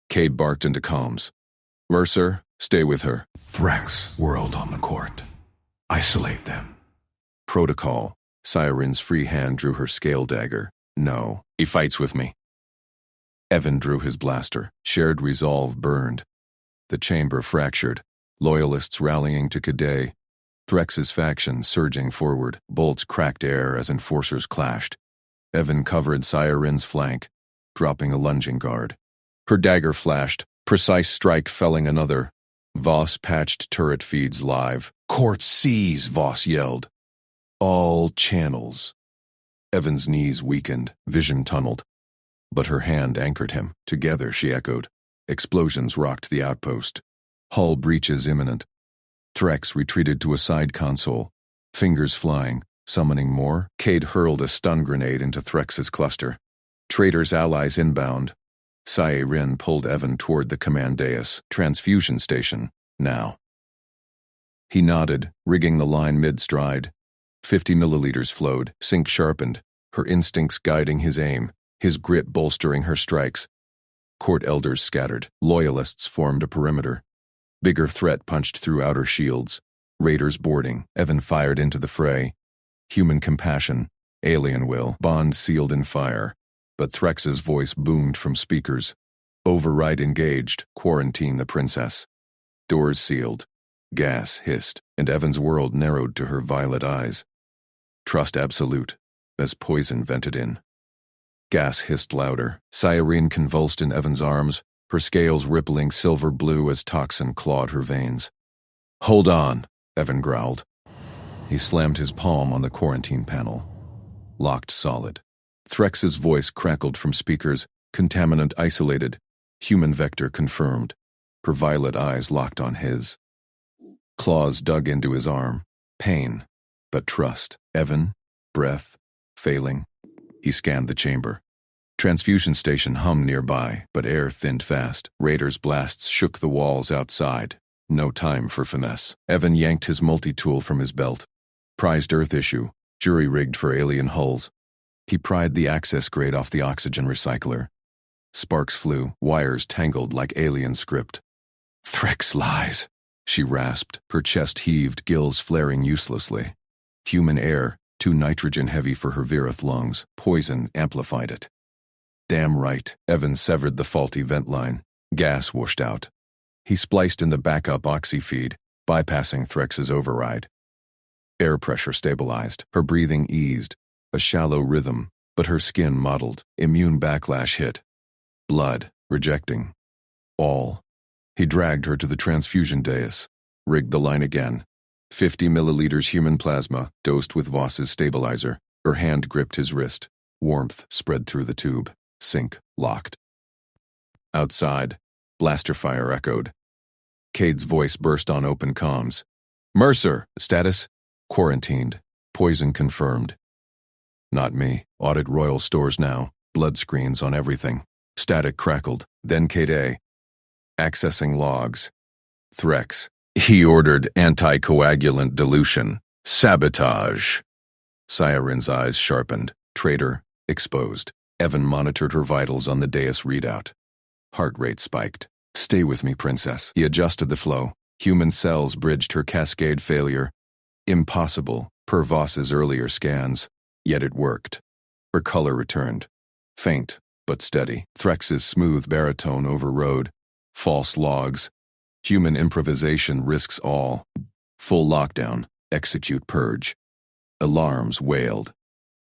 Cade barked into comms. Mercer, stay with her. Threx whirled on the court. Isolate them. Protocol. Siren's free hand drew her scale dagger. No, he fights with me. Evan drew his blaster. Shared resolve burned. The chamber fractured. Loyalists rallying to Cadet. Threx's faction surging forward. Bolts cracked air as enforcers clashed. Evan covered Siren's flank, dropping a lunging guard. Her dagger flashed, precise strike felling another. Voss patched turret feeds live. Court seize, Voss yelled. All channels. Evan's knees weakened, vision tunneled. But her hand anchored him. Together, she echoed. Explosions rocked the outpost. Hull breaches imminent. Threx retreated to a side console, fingers flying. Summoning more, Cade hurled a stun grenade into Threx's cluster. Traitors' allies inbound. Siren pulled Evan toward the command dais. Transfusion station, now. He nodded, rigging the line mid-stride. 50 milliliters flowed, sync sharpened, her instincts guiding his aim, his grit bolstering her strikes. Court elders scattered. Loyalists formed a perimeter. Bigger threat punched through outer shields. Raiders boarding. Evan fired into the fray. Human compassion, alien will, bond sealed in fire. But Threx's voice boomed from speakers. Override engaged, quarantine the princess. Doors sealed. Gas hissed, and Evan's world narrowed to her violet eyes. Trust absolute, as poison vented in. Gas hissed louder. Cyrene convulsed in Evan's arms, her scales rippling silver blue as toxin clawed her veins. "Hold on," Evan growled. He slammed his palm on the quarantine panel. Locked solid. Threx's voice crackled from speakers, contaminant isolated, human vector confirmed. Her violet eyes locked on his. Claws dug into his arm. Pain, but trust. Evan, breath, failing. He scanned the chamber. Transfusion station hummed nearby, but air thinned fast. Raiders' blasts shook the walls outside. No time for finesse. Evan yanked his multi-tool from his belt. Prized Earth issue, jury-rigged for alien hulls. He pried the access grate off the oxygen recycler. Sparks flew, wires tangled like alien script. "Threx lies," she rasped, her chest heaved, gills flaring uselessly. Human air, too nitrogen-heavy for her Virith lungs. Poison amplified it. Damn right, Evan severed the faulty vent line. Gas whooshed out. He spliced in the backup oxy feed, bypassing Threx's override. Air pressure stabilized, her breathing eased, a shallow rhythm, but her skin mottled. Immune backlash hit. Blood, rejecting. All. He dragged her to the transfusion dais, rigged the line again. 50 milliliters human plasma, dosed with Voss's stabilizer. Her hand gripped his wrist. Warmth spread through the tube. Sync locked. Outside, blaster fire echoed. Cade's voice burst on open comms. "Mercer, status? Quarantined. Poison confirmed." "Not me. Audit Royal Stores now. Blood screens on everything." Static crackled. Then Cade. Accessing logs. Threx. "He ordered anticoagulant dilution. Sabotage." Cyrene's eyes sharpened. Traitor, exposed. Evan monitored her vitals on the dais readout. Heart rate spiked. "Stay with me, princess." He adjusted the flow. Human cells bridged her cascade failure. Impossible, per Voss's earlier scans. Yet it worked. Her color returned. Faint, but steady. Threx's smooth baritone overrode. False logs. Human improvisation risks all. Full lockdown. Execute purge. Alarms wailed.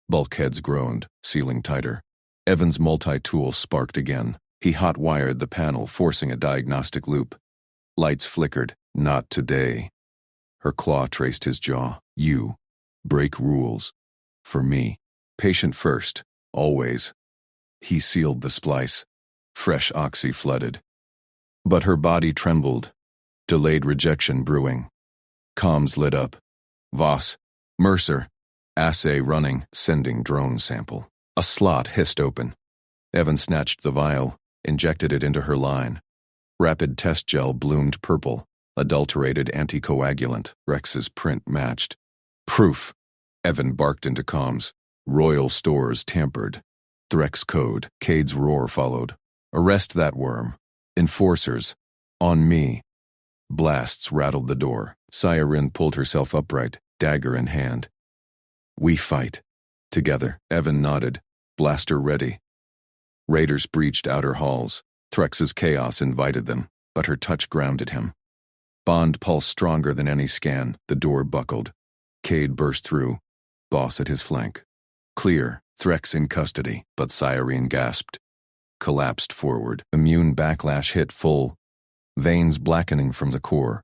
Bulkheads groaned, sealing tighter. Evan's multi-tool sparked again. He hot-wired the panel, forcing a diagnostic loop. Lights flickered. "Not today." Her claw traced his jaw. "You. Break rules. For me. Patient first. Always." He sealed the splice. Fresh oxy flooded. But her body trembled. Delayed rejection brewing. Comms lit up. "Voss. Mercer. Assay running. Sending drone sample." A slot hissed open. Evan snatched the vial, injected it into her line. Rapid test gel bloomed purple. Adulterated anticoagulant. Rex's print matched. "Proof." Evan barked into comms. "Royal Stores tampered." Threx code. Cade's roar followed. "Arrest that worm. Enforcers. On me." Blasts rattled the door. Cyrene pulled herself upright, dagger in hand. "We fight. Together." Evan nodded. Blaster ready. Raiders breached outer halls. Threx's chaos invited them, but her touch grounded him. Bond pulsed stronger than any scan. The door buckled. Cade burst through. Boss at his flank. Clear. Threx in custody, but Cyrene gasped. Collapsed forward. Immune backlash hit full. Veins blackening from the core.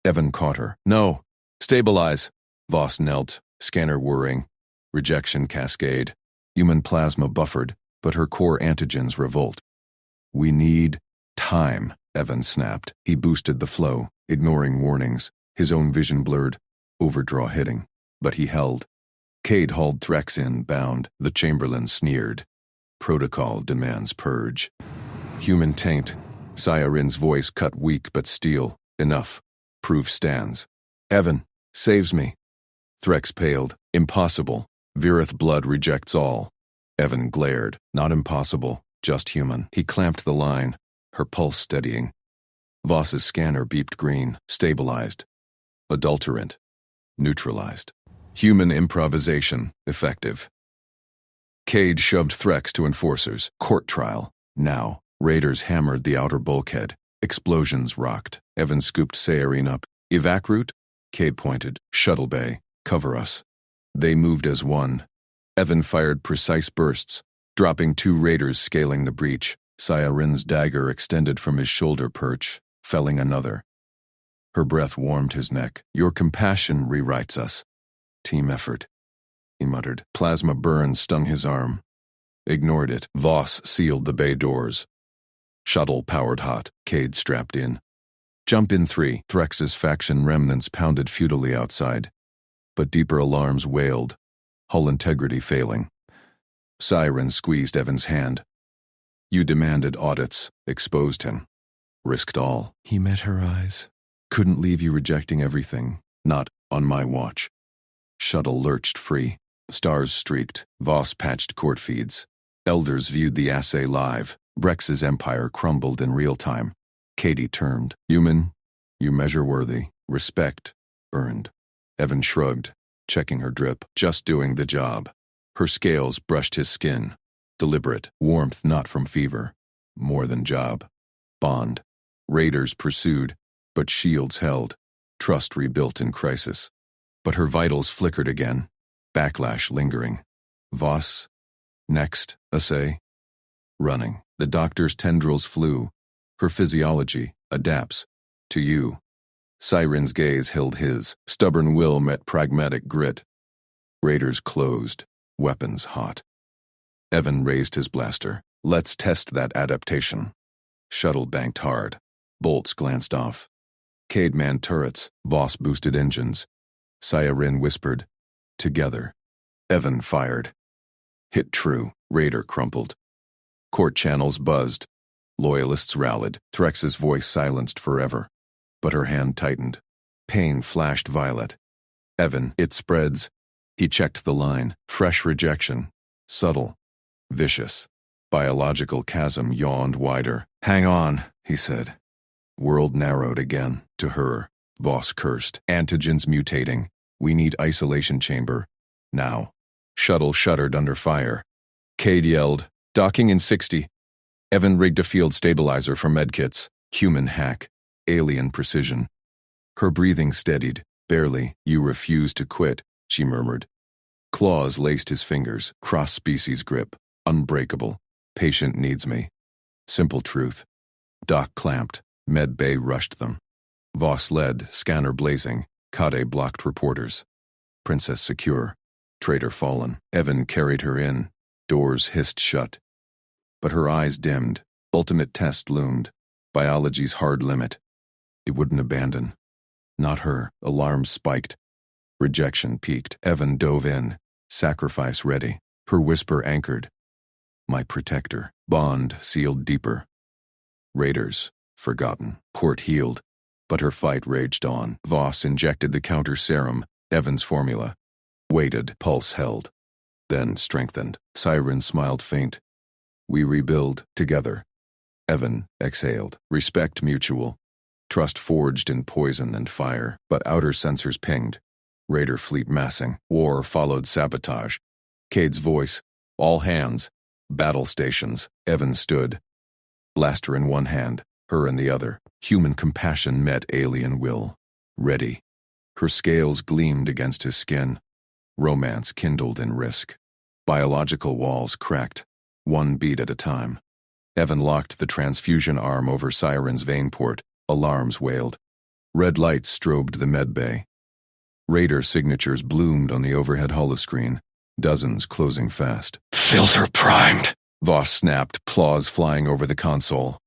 Evan caught her. "No. Stabilize." Voss knelt, scanner whirring. Rejection cascade. Human plasma buffered, but her core antigens revolt. "We need time," Evan snapped. He boosted the flow, ignoring warnings. His own vision blurred. Overdraw hitting. But he held. Cade hauled Threx in, bound. The Chamberlain sneered. "Protocol demands purge." Human taint. Cyrene's voice cut weak but steel. "Enough. Proof stands." "Evan, saves me." Threx paled. "Impossible. Virith blood rejects all." Evan glared. "Not impossible, just human." He clamped the line, her pulse steadying. Voss's scanner beeped green. Stabilized. Adulterant. Neutralized. Human improvisation. Effective. Cade shoved Threx to enforcers. Court trial. Now. Raiders hammered the outer bulkhead. Explosions rocked. Evan scooped Cyrene up. "Evac route?" Cade pointed. "Shuttle bay. Cover us." They moved as one. Evan fired precise bursts. Dropping 2 raiders scaling the breach, Sciarin's dagger extended from his shoulder perch, felling another. Her breath warmed his neck. Your compassion rewrites us. Team effort, he muttered. Plasma burn stung his arm. Ignored it. Voss sealed the bay doors. Shuttle powered hot. Cade strapped in. Jump in 3. Threx's faction remnants pounded futilely outside. But deeper alarms wailed, hull integrity failing. Siren squeezed Evan's hand. You demanded audits, exposed him. Risked all. He met her eyes. Couldn't leave you rejecting everything. Not on my watch. Shuttle lurched free. Stars streaked. Voss patched court feeds. Elders viewed the assay live. Brex's empire crumbled in real time. Katie turned. Human, you measure worthy. Respect, earned. Evan shrugged, checking her drip. Just doing the job. Her scales brushed his skin. Deliberate. Warmth not from fever. More than job. Bond. Raiders pursued, but shields held. Trust rebuilt in crisis. But her vitals flickered again. Backlash lingering. Voss. Next, assay. Running. The doctor's tendrils flew. Her physiology adapts. To you. Siren's gaze held his. Stubborn will met pragmatic grit. Raiders closed. Weapons hot. Evan raised his blaster. Let's test that adaptation. Shuttle banked hard. Bolts glanced off. Cade manned turrets. Voss boosted engines. Siren whispered. Together. Evan fired. Hit true. Raider crumpled. Court channels buzzed. Loyalists rallied. Threx's voice silenced forever. But her hand tightened. Pain flashed violet. Evan, it spreads. He checked the line. Fresh rejection. Subtle. Vicious. Biological chasm yawned wider. Hang on, he said. World narrowed again. To her. Voss cursed. Antigens mutating. We need isolation chamber. Now. Shuttle shuddered under fire. Cade yelled. Docking in 60. Evan rigged a field stabilizer for medkits. Human hack. Alien precision. Her breathing steadied. Barely. You refuse to quit, she murmured. Claws laced his fingers. Cross-species grip. Unbreakable. Patient needs me. Simple truth. Doc clamped. Med bay rushed them. Voss led, scanner blazing. Kade blocked reporters. Princess secure. Traitor fallen. Evan carried her in. Doors hissed shut. But her eyes dimmed. Ultimate test loomed. Biology's hard limit. It wouldn't abandon. Not her. Alarms spiked. Rejection peaked. Evan dove in. Sacrifice ready. Her whisper anchored. My protector. Bond sealed deeper. Raiders. Forgotten. Court healed. But her fight raged on. Voss injected the counter serum. Evan's formula. Waited. Pulse held. Then strengthened. Siren smiled faint. We rebuild together. Evan exhaled. Respect mutual. Trust forged in poison and fire. But outer sensors pinged. Raider fleet massing. War followed sabotage. Cade's voice. All hands. Battle stations. Evan stood. Blaster in one hand. Her in the other. Human compassion met alien will. Ready. Her scales gleamed against his skin. Romance kindled in risk. Biological walls cracked. One beat at a time. Evan locked the transfusion arm over Siren's vein port. Alarms wailed. Red lights strobed the med bay. Raider signatures bloomed on the overhead holoscreen. Dozens closing fast. Filter primed. Voss snapped, claws flying over the console.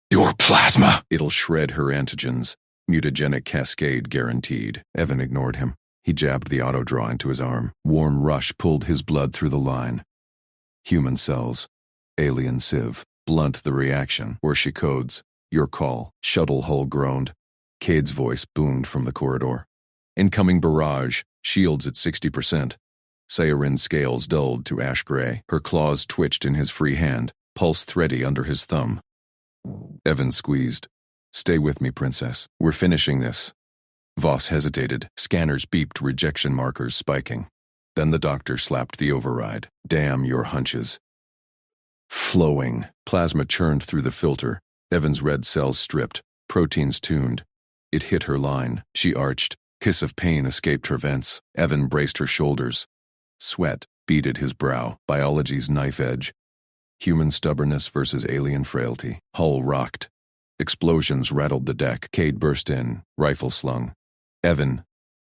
Your plasma. It'll shred her antigens. Mutagenic cascade guaranteed. Evan ignored him. He jabbed the autodraw into his arm. Warm rush pulled his blood through the line. Human cells. Alien sieve. Blunt the reaction. Where she codes. Your call. Shuttle hull groaned. Cade's voice boomed from the corridor. Incoming barrage. Shields at 60%. Siren's scales dulled to ash gray. Her claws twitched in his free hand. Pulse thready under his thumb. Evan squeezed. Stay with me, princess. We're finishing this. Voss hesitated. Scanners beeped, rejection markers spiking. Then the doctor slapped the override. Damn your hunches. Flowing. Plasma churned through the filter. Evan's red cells stripped. Proteins tuned. It hit her line. She arched. Kiss of pain escaped her vents. Evan braced her shoulders. Sweat beaded his brow. Biology's knife edge. Human stubbornness versus alien frailty. Hull rocked. Explosions rattled the deck. Cade burst in, rifle slung. Evan.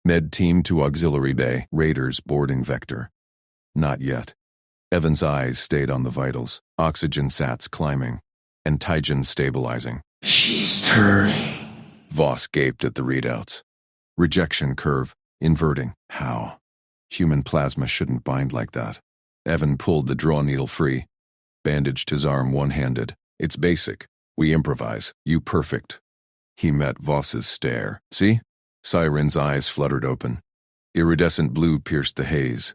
Med team to auxiliary bay. Raiders boarding vector. Not yet. Evan's eyes stayed on the vitals. Oxygen sats climbing. Antigens stabilizing. She's turning. Voss gaped at the readouts. Rejection curve, inverting. How? Human plasma shouldn't bind like that. Evan pulled the draw needle free. Bandaged his arm one-handed. It's basic. We improvise. You perfect. He met Voss's stare. See? Siren's eyes fluttered open. Iridescent blue pierced the haze.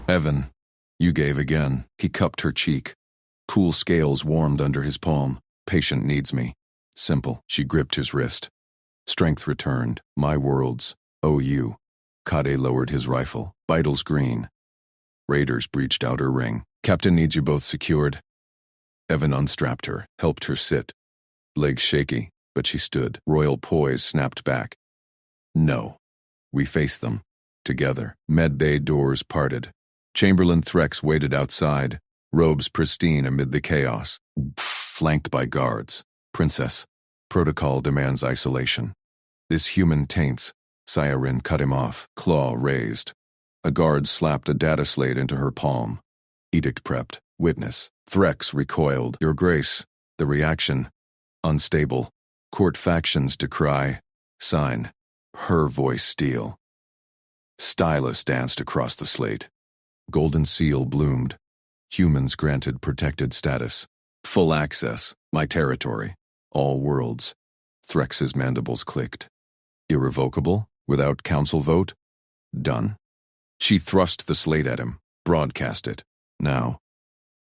Evan, you gave again. He cupped her cheek. Cool scales warmed under his palm. Patient needs me. Simple. She gripped his wrist. Strength returned. My worlds. Oh, you. Kade lowered his rifle. Vitals green. Raiders breached outer ring. Captain needs you both secured. Evan unstrapped her, helped her sit. Legs shaky, but she stood. Royal poise snapped back. No. We faced them. Together. Med bay doors parted. Chamberlain Threx waited outside, robes pristine amid the chaos, flanked by guards. Princess. Protocol demands isolation. This human taints. Siren cut him off, claw raised. A guard slapped a data slate into her palm. Edict prepped. Witness. Threx recoiled. Your Grace. The reaction. Unstable. Court factions decry. Sign. Her voice steel. Stylus danced across the slate. Golden seal bloomed. Humans granted protected status. Full access. My territory. All worlds. Threx's mandibles clicked. Irrevocable? Without council vote? Done. She thrust the slate at him. Broadcast it. Now.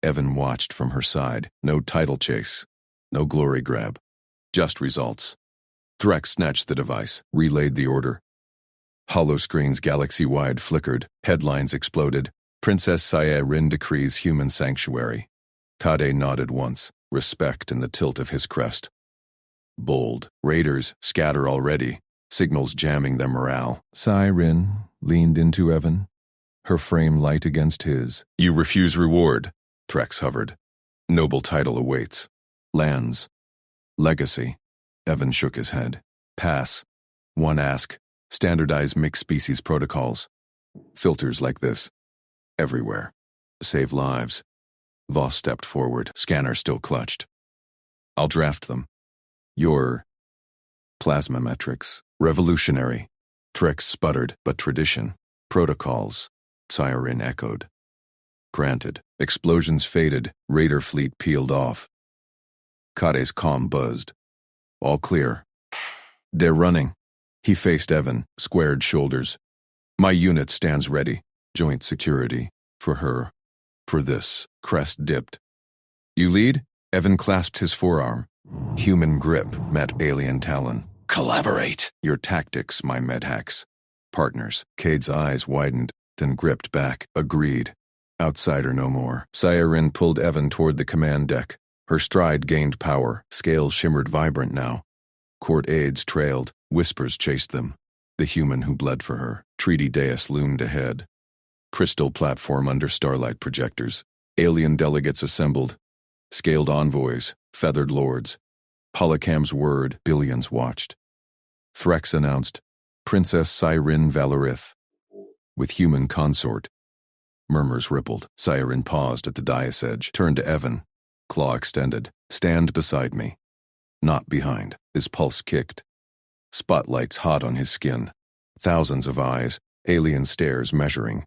Evan watched from her side. No title chase. No glory grab. Just results. Threx snatched the device, relayed the order. Holoscreens galaxy-wide flickered. Headlines exploded. Princess Siren decrees human sanctuary. Kade nodded once, respect in the tilt of his crest. Bold. Raiders scatter already. Signals jamming their morale. Siren leaned into Evan, her frame light against his. You refuse reward. Threx hovered. Noble title awaits. Lands. Legacy. Evan shook his head. Pass. One ask. Standardize mixed species protocols. Filters like this. Everywhere. Save lives. Voss stepped forward, scanner still clutched. I'll draft them. Your plasma metrics. Revolutionary. Threx sputtered, but tradition. Protocols. Siren echoed. Granted. Explosions faded. Raider fleet peeled off. Kade's comm buzzed. All clear. They're running. He faced Evan, squared shoulders. My unit stands ready. Joint security. For her. For this. Crest dipped. You lead? Evan clasped his forearm. Human grip met alien talon. Collaborate. Your tactics, my medhacks. Partners. Cade's eyes widened, then gripped back. Agreed. Outsider no more. Siren pulled Evan toward the command deck. Her stride gained power. Scales shimmered vibrant now. Court aides trailed. Whispers chased them. The human who bled for her. Treaty dais loomed ahead. Crystal platform under starlight projectors. Alien delegates assembled. Scaled envoys. Feathered lords. Holocam's word. Billions watched. Threx announced, Princess Siren Valorith. With human consort. Murmurs rippled. Siren paused at the dais edge. Turned to Evan. Claw extended. Stand beside me. Not behind. His pulse kicked. Spotlights hot on his skin. Thousands of eyes. Alien stares measuring.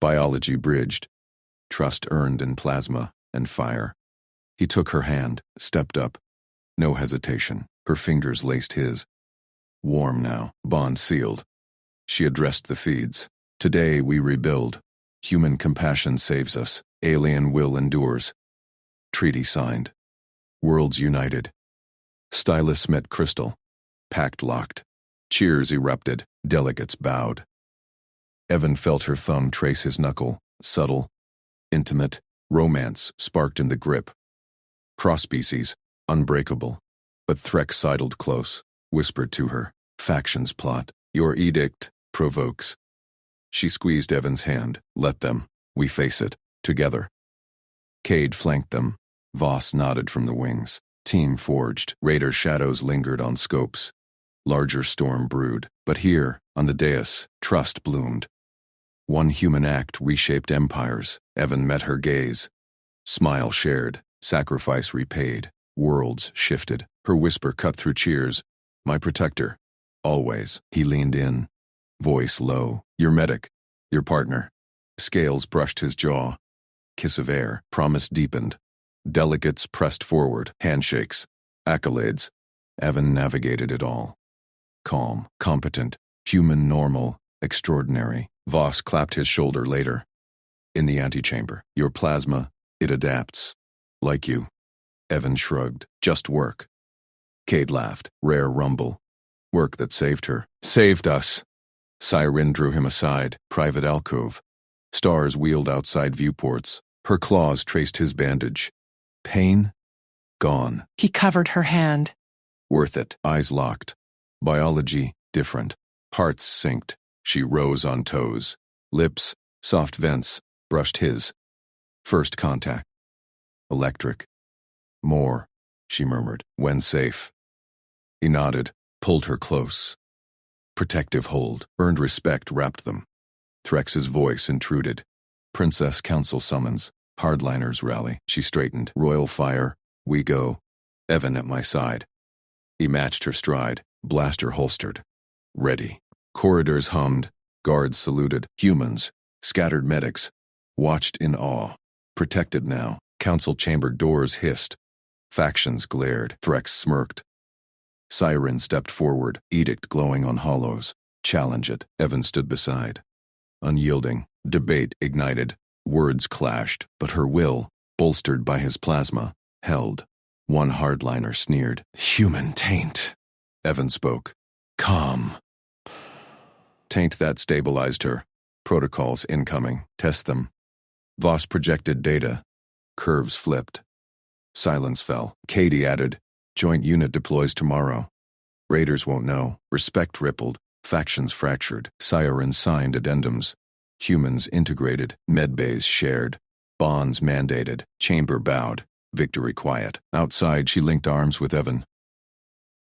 Biology bridged. Trust earned in plasma and fire. He took her hand. Stepped up. No hesitation. Her fingers laced his. Warm now. Bond sealed. She addressed the feeds. Today we rebuild. Human compassion saves us. Alien will endures. Treaty signed. Worlds united. Stylus met crystal. Pact locked. Cheers erupted. Delegates bowed. Evan felt her thumb trace his knuckle. Subtle. Intimate. Romance sparked in the grip. Cross-species. Unbreakable. But Threx sidled close. Whispered to her. Factions plot. Your edict provokes. She squeezed Evan's hand. Let them. We face it. Together. Cade flanked them. Voss nodded from the wings. Team forged. Raider shadows lingered on scopes. Larger storm brewed. But here, on the dais, trust bloomed. One human act reshaped empires. Evan met her gaze. Smile shared. Sacrifice repaid. Worlds shifted. Her whisper cut through cheers. My protector. Always. He leaned in. Voice low. Your medic. Your partner. Scales brushed his jaw. Kiss of air. Promise deepened. Delegates pressed forward. Handshakes. Accolades. Evan navigated it all. Calm. Competent. Human normal. Extraordinary. Voss clapped his shoulder later. In the antechamber. Your plasma. It adapts. Like you. Evan shrugged. Just work. Cade laughed. Rare rumble. Work that saved her. Saved us. Siren drew him aside. Private alcove. Stars wheeled outside viewports. Her claws traced his bandage. Pain? Gone. He covered her hand. Worth it. Eyes locked. Biology, different. Hearts synced. She rose on toes. Lips, soft vents, brushed his. First contact. Electric. More, she murmured, when safe. He nodded, pulled her close. Protective hold, earned respect wrapped them. Threx's voice intruded. Princess Council summons. Hardliners rally. She straightened. Royal fire. We go. Evan at my side. He matched her stride. Blaster holstered. Ready. Corridors hummed. Guards saluted. Humans. Scattered medics. Watched in awe. Protected now. Council chamber doors hissed. Factions glared. Threx smirked. Siren stepped forward. Edict glowing on hollows. Challenge it. Evan stood beside. Unyielding. Debate ignited. Words clashed, but her will, bolstered by his plasma, held. One hardliner sneered. Human taint. Evan spoke. Calm. Taint that stabilized her. Protocols incoming. Test them. Voss projected data. Curves flipped. Silence fell. Katie added. Joint unit deploys tomorrow. Raiders won't know. Respect rippled. Factions fractured. Siren signed addendums. Humans integrated. Medbays shared. Bonds mandated. Chamber bowed. Victory quiet. Outside, she linked arms with Evan.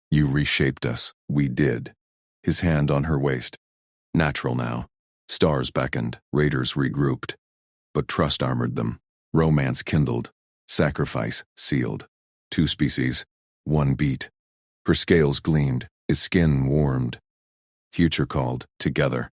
You reshaped us. We did. His hand on her waist. Natural now. Stars beckoned. Raiders regrouped. But trust armored them. Romance kindled. Sacrifice sealed. Two species. One beat. Her scales gleamed. His skin warmed. Future called. Together.